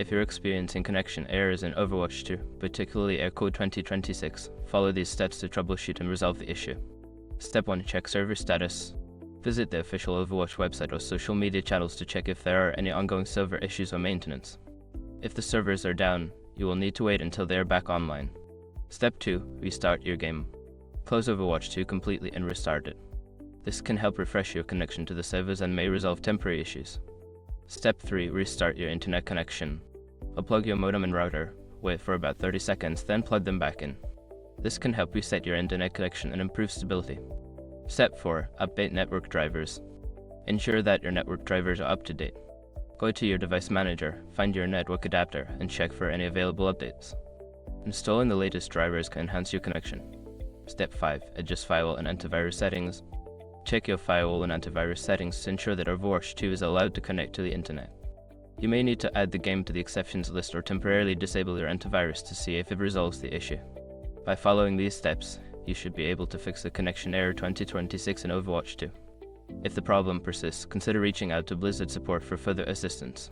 If you're experiencing connection errors in Overwatch 2, particularly Aircode 2026, follow these steps to troubleshoot and resolve the issue. Step 1. Check server status. Visit the official Overwatch website or social media channels to check if there are any ongoing server issues or maintenance. If the servers are down, you will need to wait until they are back online. Step 2. Restart your game. Close Overwatch 2 completely and restart it. This can help refresh your connection to the servers and may resolve temporary issues. Step 3. Restart your internet connection. Unplug your modem and router, wait for about 30 seconds, then plug them back in. This can help reset your internet connection and improve stability. Step 4. Update network drivers. Ensure that your network drivers are up to date. Go to your device manager, find your network adapter, and check for any available updates. Installing the latest drivers can enhance your connection. Step 5. Adjust firewall and antivirus settings. Check your firewall and antivirus settings to ensure that Overwatch 2 is allowed to connect to the internet. You may need to add the game to the exceptions list or temporarily disable your antivirus to see if it resolves the issue. By following these steps, you should be able to fix the connection error 2026 in Overwatch 2. If the problem persists, consider reaching out to Blizzard support for further assistance.